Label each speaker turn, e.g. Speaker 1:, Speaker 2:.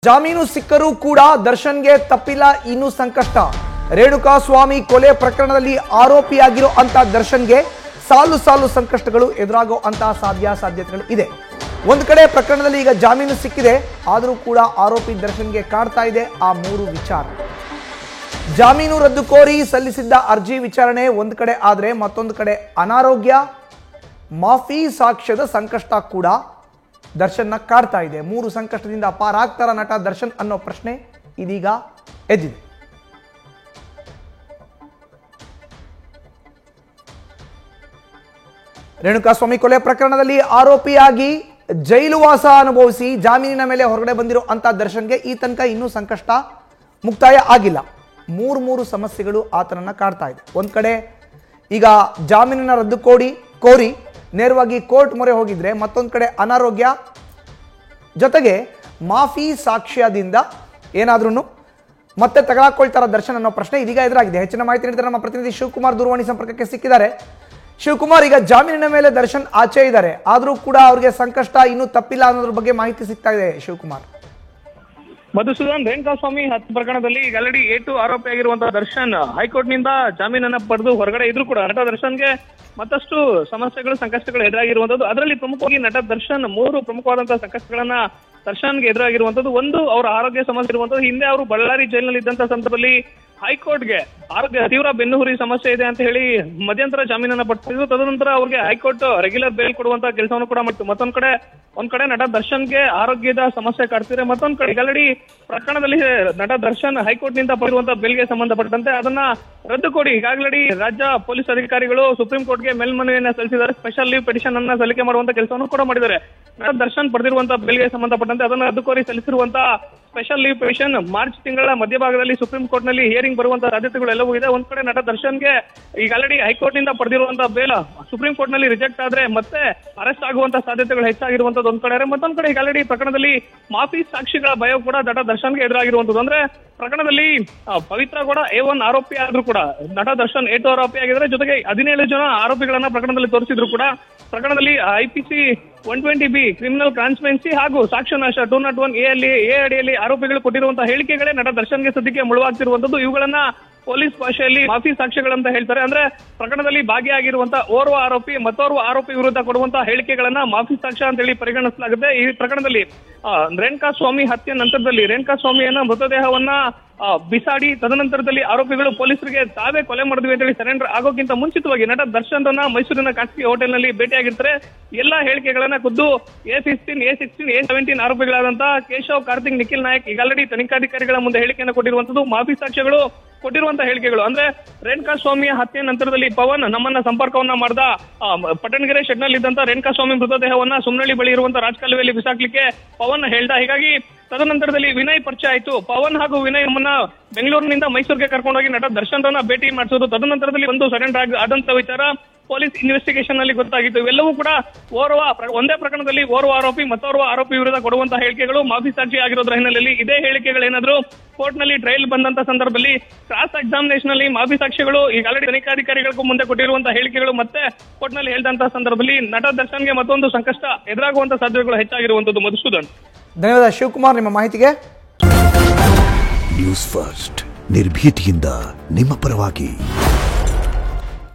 Speaker 1: ಜಾಮೀನು ಸಿಕ್ಕರೂ ಕೂಡ ದರ್ಶನ್ಗೆ ತಪ್ಪಿಲ್ಲ ಇನ್ನೂ ಸಂಕಷ್ಟ. ರೇಣುಕಾಸ್ವಾಮಿ ಕೊಲೆ ಪ್ರಕರಣದಲ್ಲಿ ಆರೋಪಿಯಾಗಿರೋ ಅಂತ ದರ್ಶನ್ಗೆ ಸಾಲು ಸಾಲು ಸಂಕಷ್ಟಗಳು ಎದುರಾಗೋ ಅಂತ ಸಾಧ್ಯತೆಗಳು ಇದೆ. ಒಂದು ಕಡೆ ಪ್ರಕರಣದಲ್ಲಿ ಈಗ ಜಾಮೀನು ಸಿಕ್ಕಿದೆ, ಆದರೂ ಕೂಡ ಆರೋಪಿ ದರ್ಶನ್ಗೆ ಕಾಡ್ತಾ ಇದೆ ಆ ಮೂರು ವಿಚಾರ. ಜಾಮೀನು ರದ್ದು ಕೋರಿ ಸಲ್ಲಿಸಿದ್ದ ಅರ್ಜಿ ವಿಚಾರಣೆ ಒಂದು ಕಡೆ ಆದ್ರೆ, ಮತ್ತೊಂದು ಕಡೆ ಅನಾರೋಗ್ಯ, ಮಾಫಿ ಸಾಕ್ಷ್ಯದ ಸಂಕಷ್ಟ ಕೂಡ ದರ್ಶನ್ನ ಕಾಡ್ತಾ ಇದೆ. ಮೂರು ಸಂಕಷ್ಟದಿಂದ ಪಾರಾಗ್ತಾರ ನಟ ದರ್ಶನ್ ಅನ್ನೋ ಪ್ರಶ್ನೆ ಇದೀಗ ಎದ್ದಿದೆ. ರೇಣುಕಾಸ್ವಾಮಿ ಕೊಲೆ ಪ್ರಕರಣದಲ್ಲಿ ಆರೋಪಿಯಾಗಿ ಜೈಲುವಾಸ ಅನುಭವಿಸಿ ಜಾಮೀನಿನ ಮೇಲೆ ಹೊರಗಡೆ ಬಂದಿರೋ ಅಂತ ದರ್ಶನ್ಗೆ ಈ ತನಕ ಇನ್ನೂ ಸಂಕಷ್ಟ ಮುಕ್ತಾಯ ಆಗಿಲ್ಲ. ಮೂರು ಸಮಸ್ಯೆಗಳು ಆತನನ್ನ ಕಾಡ್ತಾ ಇದೆ. ಒಂದ್ ಕಡೆ ಈಗ ಜಾಮೀನಿನ ರದ್ದು ಕೋರಿ ನೇರವಾಗಿ ಕೋರ್ಟ್ ಮೊರೆ ಹೋಗಿದ್ರೆ, ಮತ್ತೊಂದು ಕಡೆ ಅನಾರೋಗ್ಯ, ಜೊತೆಗೆ ಮಾಫಿ ಸಾಕ್ಷ್ಯದಿಂದ ಏನಾದ್ರೂ ಮತ್ತೆ ತಗೊಳ್ತಾರ ದರ್ಶನ್ ಅನ್ನೋ ಪ್ರಶ್ನೆ ಇದೀಗ ಎದುರಾಗಿದೆ. ಹೆಚ್ಚಿನ ಮಾಹಿತಿ ನೀಡಿದರೆ ನಮ್ಮ ಪ್ರತಿನಿಧಿ ಶಿವಕುಮಾರ್ ದೂರವಾಣಿ ಸಂಪರ್ಕಕ್ಕೆ ಸಿಕ್ಕಿದ್ದಾರೆ. ಶಿವಕುಮಾರ್, ಈಗ ಜಾಮೀನಿನ ಮೇಲೆ ದರ್ಶನ್ ಆಚೆ ಇದ್ದಾರೆ, ಆದ್ರೂ ಕೂಡ ಅವ್ರಿಗೆ ಸಂಕಷ್ಟ ಇನ್ನೂ ತಪ್ಪಿಲ್ಲ ಅನ್ನೋದ್ರ ಬಗ್ಗೆ ಮಾಹಿತಿ ಸಿಗ್ತಾ ಇದೆ. ಶಿವಕುಮಾರ್,
Speaker 2: ಮಧುಸೂದನ್, ರೇಣುಕಾಸ್ವಾಮಿ ಹತ್ಯೆ ಪ್ರಕರಣದಲ್ಲಿ ಈಗ ಆಲ್ರೆಡಿ A2 ಆರೋಪಿಯಾಗಿರುವಂತಹ ದರ್ಶನ್ ಹೈಕೋರ್ಟ್ ನಿಂದ ಜಾಮೀನನ್ನ ಪಡೆದು ಹೊರಗಡೆ ಇದ್ರು ಕೂಡ ನಟ ದರ್ಶನ್ಗೆ ಮತ್ತಷ್ಟು ಸಮಸ್ಯೆಗಳು, ಸಂಕಷ್ಟಗಳು ಎದುರಾಗಿರುವಂತದ್ದು. ಅದರಲ್ಲಿ ಪ್ರಮುಖವಾಗಿ ನಟ ದರ್ಶನ್ ಮೂರು ಪ್ರಮುಖವಾದಂತಹ ಸಂಕಷ್ಟಗಳನ್ನ ದರ್ಶನ್ಗೆ ಎದುರಾಗಿರುವಂತದ್ದು. ಒಂದು, ಅವರ ಆರೋಗ್ಯ ಸಮಸ್ಯೆ ಇರುವಂತದ್ದು. ಹಿಂದೆ ಅವರು ಬಳ್ಳಾರಿ ಜೈಲಿನಲ್ಲಿ ಇದ್ದಂತಹ ಸಂದರ್ಭದಲ್ಲಿ ಹೈಕೋರ್ಟ್ಗೆ ಆರೋಗ್ಯ ತೀವ್ರ ಬೆನ್ನುಹುರಿ ಸಮಸ್ಯೆ ಇದೆ ಅಂತ ಹೇಳಿ ಮಧ್ಯಂತರ ಜಾಮೀನನ್ನ ಪಡೆದಿದ್ರು. ತದನಂತರ ಅವ್ರಿಗೆ ಹೈಕೋರ್ಟ್ ರೆಗ್ಯುಲರ್ ಬೇಲ್ ಕೊಡುವಂತಹ ಕೆಲಸವನ್ನು ಕೂಡ ಮಾಡಿತ್ತು. ಒಂದ್ ಕಡೆ ನಟ ದರ್ಶನ್ಗೆ ಆರೋಗ್ಯದ ಸಮಸ್ಯೆ ಕಾಡ್ತಿದೆ, ಮತ್ತೊಂದ್ ಕಡೆ ಈಗಾಗಲೇ ಪ್ರಕರಣದಲ್ಲಿ ನಟ ದರ್ಶನ್ ಹೈಕೋರ್ಟ್ ನಿಂದ ಪಡೆಯುವಂತಹ ಬೇಲ್ಗೆ ಸಂಬಂಧಪಟ್ಟಂತೆ ಅದನ್ನ ರದ್ದು ಕೊಡಿ ಈಗಾಗಲೇ ರಾಜ್ಯ ಪೊಲೀಸ್ ಅಧಿಕಾರಿಗಳು ಸುಪ್ರೀಂ ಕೋರ್ಟ್ಗೆ ಮೇಲ್ಮನವಿಯನ್ನ ಸಲ್ಲಿಸಿದ್ದಾರೆ. ಸ್ಪೆಷಲ್ ಲೀವ್ ಪಿಟಿಷನ್ ಅನ್ನ ಸಲ್ಲಿಕೆ ಮಾಡುವಂತ ಕೆಲಸವನ್ನು ಕೂಡ ಮಾಡಿದ್ದಾರೆ. ನಟ ದರ್ಶನ್ ಪಡೆದಿರುವಂತಹ ಬೇಲ್ಗೆ ಸಂಬಂಧಪಟ್ಟಂತೆ ಅದನ್ನ ರದ್ದು ಕೋರಿ ಸಲ್ಲಿಸಿರುವಂತಹ ಸ್ಪೆಷಲ್ ಲೀವ್ ಪಿಟಿಷನ್ ಮಾರ್ಚ್ ತಿಂಗಳ ಮಧ್ಯಭಾಗದಲ್ಲಿ ಸುಪ್ರೀಂ ಕೋರ್ಟ್ ನಲ್ಲಿ ಹಿಯರಿಂಗ್ ಬರುವಂತಹ ಸಾಧ್ಯತೆಗಳೆಲ್ಲವೂ ಇದೆ. ಒಂದ್ ಕಡೆ ನಟ ದರ್ಶನ್ಗೆ ಈಗ ಆಲ್ರೆಡಿ ಹೈಕೋರ್ಟ್ ನಿಂದ ಪಡೆದಿರುವಂತಹ ಬೇಲ್ ಸುಪ್ರೀಂ ಕೋರ್ಟ್ ನಲ್ಲಿ ರಿಜೆಕ್ಟ್ ಆದ್ರೆ ಮತ್ತೆ ಅರೆಸ್ಟ್ ಆಗುವಂತಹ ಸಾಧ್ಯತೆಗಳು ಹೆಚ್ಚಾಗಿರುವಂತದ್ದು ಒಂದ್ ಕಡೆ. ಮತ್ತೊಂದ್ ಕಡೆ ಈಗ ಆಲ್ರೆಡಿ ಪ್ರಕರಣದಲ್ಲಿ ಮಾಫಿ ಸಾಕ್ಷಿಗಳ ಭಯ ಕೂಡ ನಟ ದರ್ಶನ್ಗೆ ಎದುರಾಗಿರುವಂತದ್ದು. ಅಂದ್ರೆ ಪ್ರಕರಣದಲ್ಲಿ ಪವಿತ್ರ ಕೂಡ A1 ಆರೋಪಿ ಆದ್ರೂ ಕೂಡ ನಟ ದರ್ಶನ್ A2 ಆರೋಪಿ ಆಗಿದ್ದಾರೆ. ಜೊತೆಗೆ 17 ಜನ ಆರೋಪಿಗಳನ್ನ ಪ್ರಕರಣದಲ್ಲಿ ತೋರಿಸಿದ್ರು ಕೂಡ ಪ್ರಕರಣದಲ್ಲಿ IPC 120B ಕ್ರಿಮಿನಲ್ ಕಾನ್ಸ್ಪಿರೆನ್ಸಿ ಹಾಗೂ ಸಾಕ್ಷ್ಯನಾಶ 201A ಅಡಿಯಲ್ಲಿ ಆರೋಪಿಗಳು ಕೊಟ್ಟಿರುವಂತಹ ಹೇಳಿಕೆಗಳೇ ನಟ ದರ್ಶನ್ಗೆ ಸದ್ಯಕ್ಕೆ ಮುಳುವಾಗ್ತಿರುವಂತದ್ದು. ಇವುಗಳನ್ನ ಪೊಲೀಸ್ ಭಾಷೆಯಲ್ಲಿ ಮಾಫಿ ಸಾಕ್ಷ್ಯಗಳಂತ ಹೇಳ್ತಾರೆ. ಅಂದ್ರೆ ಪ್ರಕರಣದಲ್ಲಿ ಭಾಗಿಯಾಗಿರುವಂತಹ ಓರ್ವ ಆರೋಪಿ ಮತ್ತೋರ್ವ ಆರೋಪಿ ವಿರುದ್ಧ ಕೊಡುವಂತಹ ಹೇಳಿಕೆಗಳನ್ನ ಮಾಫಿ ಸಾಕ್ಷ್ಯ ಅಂತ ಹೇಳಿ ಪರಿಗಣಿಸಲಾಗುತ್ತೆ. ಈ ಪ್ರಕರಣದಲ್ಲಿ ರೇಣುಕಾಸ್ವಾಮಿ ಹತ್ಯೆ ನಂತರದಲ್ಲಿ ರೇಣುಕಾಸ್ವಾಮಿಯನ್ನ ಮೃತದೇಹವನ್ನ ಬಿಸಾಡಿ ತದನಂತರದಲ್ಲಿ ಆರೋಪಿಗಳು ಪೊಲೀಸರಿಗೆ ತಾವೇ ಕೊಲೆ ಮಾಡಿದ್ವಿ ಅಂತ ಹೇಳಿ ಸರೆಂಡರ್ ಆಗೋಕ್ಕಿಂತ ಮುಂಚಿತವಾಗಿ ನಟ ದರ್ಶನ್ ಮೈಸೂರಿನ ಖಾಸಗಿ ಹೋಟೆಲ್ ನಲ್ಲಿ ಭೇಟಿಯಾಗಿರ್ತಾರೆ. ಎಲ್ಲಾ ಹೇಳಿಕೆಗಳನ್ನ ಖುದ್ದು A15, A16, A17 ಆರೋಪಿಗಳಾದಂತಹ Keshav, Karthik, Nikhil Nayak ಈಗ ಆಲ್ರೆಡಿ ತನಿಖಾಧಿಕಾರಿಗಳ ಮುಂದೆ ಹೇಳಿಕೆಯನ್ನು ಕೊಟ್ಟಿರುವಂತದ್ದು. ಮಾಫಿ ಸಾಕ್ಷ್ಯಗಳು ಕೊಟ್ಟಿರುವಂತಹ ಹೇಳಿಕೆಗಳು ಅಂದ್ರೆ ರೇಣುಕಾಸ್ವಾಮಿಯ ಹತ್ಯೆ ನಂತರದಲ್ಲಿ ಪವನ್ ನಮ್ಮನ್ನ ಸಂಪರ್ಕವನ್ನ ಮಾಡ್ದ, ಪಟ್ಟಣಗೆರೆ ಶೆಡ್ ನಲ್ಲಿ ಇದ್ದಂತ ರೇಣುಕಾಸ್ವಾಮಿ ಮೃತದೇಹವನ್ನ ಸುಮ್ನಳ್ಳಿ ಬಳಿ ಇರುವಂತಹ ರಾಜಕಾಲುವೆಯಲ್ಲಿ ಬಿಸಾಕ್ಲಿಕ್ಕೆ ಪವನ್ ಹೇಳ್ದ. ಹೀಗಾಗಿ ತದನಂತರದಲ್ಲಿ ವಿನಯ್ ಪರಿಚಯ ಆಯ್ತು. ಪವನ್ ಹಾಗೂ ವಿನಯ್ ನಮ್ಮನ್ನ ಬೆಂಗಳೂರಿನಿಂದ ಮೈಸೂರಿಗೆ ಕರ್ಕೊಂಡೋಗಿ ನಟ ದರ್ಶನ್ ಭೇಟಿ ಮಾಡಿಸೋದು. ತದನಂತರದಲ್ಲಿ ಒಂದು ಸರೆಂಡರ್ ಆದಂತ ವಿಚಾರ ಪೊಲೀಸ್ ಇನ್ವೆಸ್ಟಿಗೇಷನ್ ನಲ್ಲಿ ಗೊತ್ತಾಗಿತ್ತು. ಇವೆಲ್ಲವೂ ಕೂಡ ಒಂದೇ ಪ್ರಕರಣದಲ್ಲಿ ಓರ್ವ ಆರೋಪಿ ಮತ್ತೋರ್ವ ಆರೋಪಿ ವಿರುದ್ಧ ಕೊಡುವಂತಹ ಹೇಳಿಕೆಗಳು ಮಾಫಿ ಸಾಕ್ಷಿ ಆಗಿರೋದ್ರ ಹಿನ್ನೆಲೆಯಲ್ಲಿ ಇದೇ ಹೇಳಿಕೆಗಳೇನಾದ್ರೂ ಕೋರ್ಟ್ ನಲ್ಲಿ ಟ್ರಯಲ್ ಬಂದಂತ ಸಂದರ್ಭದಲ್ಲಿ ಕ್ರಾಸ್ ಎಕ್ಸಾಮಿನೇಷನ್ ನಲ್ಲಿ ಮಾಫಿ ಸಾಕ್ಷಿಗಳು ಈಗ ಆಲ್ರೆಡಿ ತನಿಖಾಧಿಕಾರಿಗಳಿಗೂ ಮುಂದೆ ಕೊಟ್ಟಿರುವಂತಹ ಹೇಳಿಕೆಗಳು ಮತ್ತೆ ಕೋರ್ಟ್ ನಲ್ಲಿ ಹೇಳಿದಂತಹ ಸಂದರ್ಭದಲ್ಲಿ ನಟ ದರ್ಶನ್ಗೆ ಮತ್ತೊಂದು ಸಂಕಷ್ಟ ಎದುರಾಗುವಂತಹ ಸಾಧ್ಯತೆಗಳು ಹೆಚ್ಚಾಗಿರುವಂತದ್ದು. ಮಧುಸೂದನ್,
Speaker 1: ಧನ್ಯವಾದ ಶಿವಕುಮಾರ್ ನಿಮ್ಮ ಮಾಹಿತಿಗೆ.
Speaker 3: ನ್ಯೂಸ್ ಫಸ್ಟ್ ನಿರ್ಭೀತಿಯಿಂದ ನಿಮ್ಮ ಪರವಾಗಿ.